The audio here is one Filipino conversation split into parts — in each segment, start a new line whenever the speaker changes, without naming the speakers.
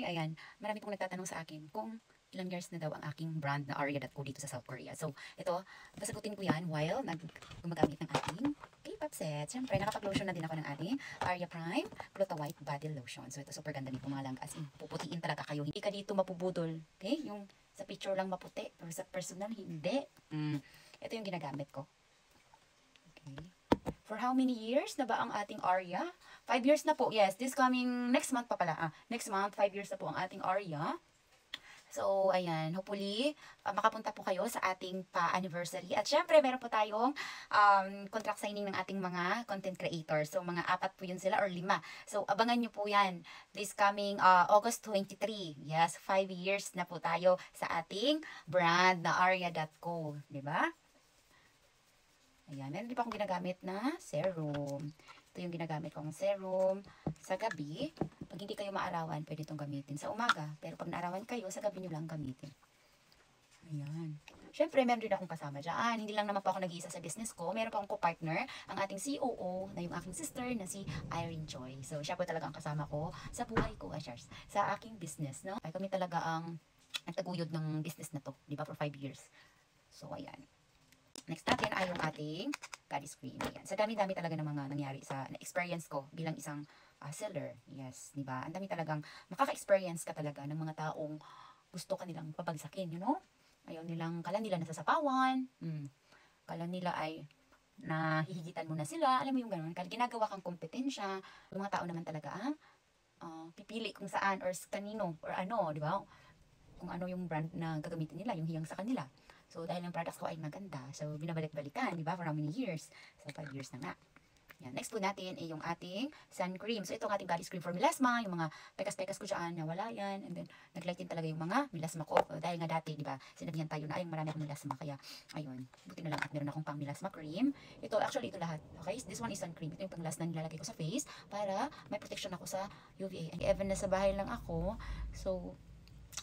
ayan, marami pong nagtatanong sa akin kung ilang years na daw ang aking brand na Arya.co dito sa South Korea. So, ito, sasagutin ko yan while gumagamit ng ating K-pop set. Siyempre, nakapag-lotion na din ako ng ating Arya Prime Gluta White Body Lotion. So, ito super ganda nito mga lang. As in, puputiin talaga kayo. Hindi ka dito mapubudol. Okay? Yung sa picture lang maputi, pero sa personal, hindi. Ito yung ginagamit ko. Okay. For how many years na ba ang ating Arya? 5 years na po. Yes, this coming, next month pa pala. Next month, 5 years na po ang ating Arya. So, ayan, hopefully, makapunta po kayo sa ating pa-anniversary. At syempre, meron po tayong contract signing ng ating mga content creators. So, mga 4 po yun sila or 5. So, abangan nyo po yan. This coming August 23. Yes, 5 years na po tayo sa ating brand na Arya.co. Diba? Ayan, meron din pa akong ginagamit na serum. Ito yung ginagamit kong serum sa gabi. Pag hindi kayo maarawan, pwede itong gamitin sa umaga. Pero pag naarawan kayo, sa gabi nyo lang gamitin. Ayan. Siyempre, meron din akong kasama dyan. Hindi lang naman po ako nag-iisa sa business ko. Meron pa akong co-partner, ang ating COO, na yung aking sister, na si Irene Choi. So, siya po talaga ang kasama ko sa buhay ko, sa aking business. No? Ay, kami talaga ang nagtaguyod ng business na to. Di ba? For 5 years. So, ayan. Next natin ay yung ating goddess cream. Ayan. Sa dami-dami talaga ng mga nangyari sa experience ko bilang isang seller. Yes, di ba? Ang dami talagang makaka-experience ka talaga ng mga taong gusto ka nilang pabagsakin, you know? Ayaw nilang, kala nila nasasapawan. Kala nila ay nahihigitan mo na sila. Alam mo yung gano'n. Kala ginagawa kang kompetensya. Yung mga tao naman talaga ang pipili kung saan or kanino or ano, di ba? Kung ano yung brand na gagamitin nila, yung hiyang sa kanila. So, dahil ang products ko ay maganda, so binabalik-balikan, di ba? For how many years? So, 5 years na nga. Yan. Next po natin ay yung ating sun cream. So, ito ang ating body cream for melasma, yung mga pekas-pekas ko dyan, nawala yan. And then, naglighten talaga yung mga melasma ko. Dahil nga dati, di ba, sinabihan tayo na, ay, marami akong melasma. Kaya, ayun, buti na lang at meron akong pang melasma cream. Ito, actually, ito lahat. Okay? This one is sun cream. Ito yung pang last na nilalagay ko sa face para may protection ako sa UVA. And even na sa bahay lang ako, so,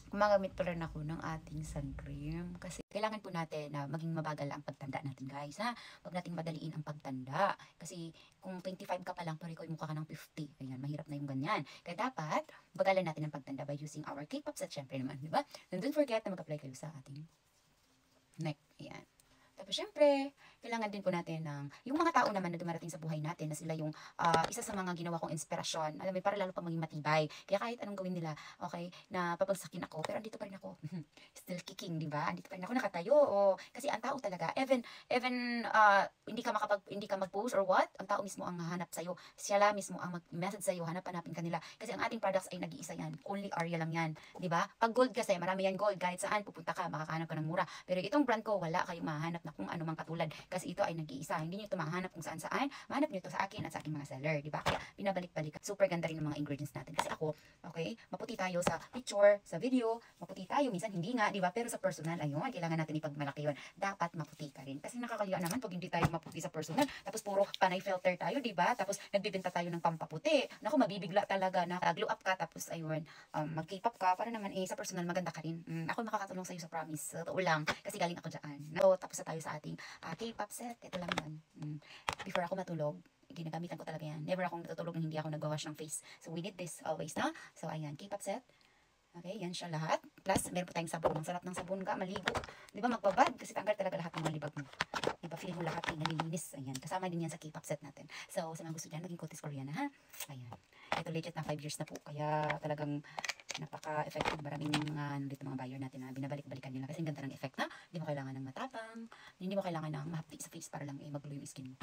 gumagamit pa rin ako ng ating sun cream. Kasi kailangan po natin na maging mabagal ang pagtanda natin, guys. Ha? Huwag nating madaliin ang pagtanda. Kasi kung 25 ka pa lang, pero ikaw yung mukha ka ng 50. Ayan, mahirap na yung ganyan. Kaya dapat, bagalan natin ang pagtanda by using our K-pop set, syempre naman, di ba? And don't forget na mag-apply kayo sa ating neck. Ayan. Tapos, syempre, kailangan din po natin ng, yung mga tao naman na dumarating sa buhay natin, na sila yung isa sa mga ginawa kong inspirasyon. Alam mo, para lalo pa maging matibay. Kaya kahit anong gawin nila, okay, na papagsakin ako, pero andito pa rin ako. Still kicking, di ba? Andito pa rin ako nakatayo. Kasi ang tao talaga, even hindi ka mag-post or what, ang tao mismo ang hahanap sa'yo. Sila mismo ang mag-message sa'yo, hanap-hanapin kanila. Kasi ang ating products ay nag-iisa yan. Only Arya lang yan. Di ba? Pag gold kasi, marami yan gold. Kahit saan pupunta ka, makakahanap ka ng mura. Pero itong brand ko, wala kayong mahanap na kung ano mang katulad. Kasi ito ay nag-iisa. Hindi nyo ito mahanap kung saan-saan. Mahanap nyo ito sa akin at sa aking mga seller. Diba? Kaya binabalik-balik. Super ganda rin ng mga ingredients natin. Kasi ako, okay, maputi tayo sa picture, sa video, maputi tayo. Minsan hindi nga, diba? Pero sa personal, ayun, kailangan natin ipagmalaki yun. Dapat maputi ka rin. Kasi nakakaliwa naman pag hindi tayo maputi sa personal. Tapos puro panay filter tayo, diba? Tapos nagbibenta tayo ng pampaputi. Naku, mabibigla talaga na glow up ka. Tapos ayun, mag-K-pop ka. Para naman sa personal maganda ka rin. Ako makakatulong sa'yo sa promise. Totoo lang. Kasi galing ako dyan. So, tapos na tayo sa ating K-pop set. Ito lang yun. Before ako matulog, ginagamitan ko talaga yan. Never akong natutulog nang hindi ako nag-wash ng face. So, we need this always, na? So, ayan, K-pop set. Okay, yan siya lahat. Plus, meron po tayong sabon. Ang sarap ng sabon ka, maligo. Di ba, magbabad? Kasi tanggal talaga lahat ng mga libag mo. Di ba, feel mo lahat ay nalilinis. Ayan, kasama din yan sa K-pop set natin. So, sa mga gusto dyan, maging Kutis Koreana, ha? Ayan. Ito legit na 5 years na po. Kaya talagang napaka-effective. Maraming mga buyer natin na binabalik-balikan nila. Kasi ang ganda ng effect na. Hindi mo kailangan ng matapang. Hindi mo kailangan ng mahapdi sa face para lang mag-glow yung skin mo.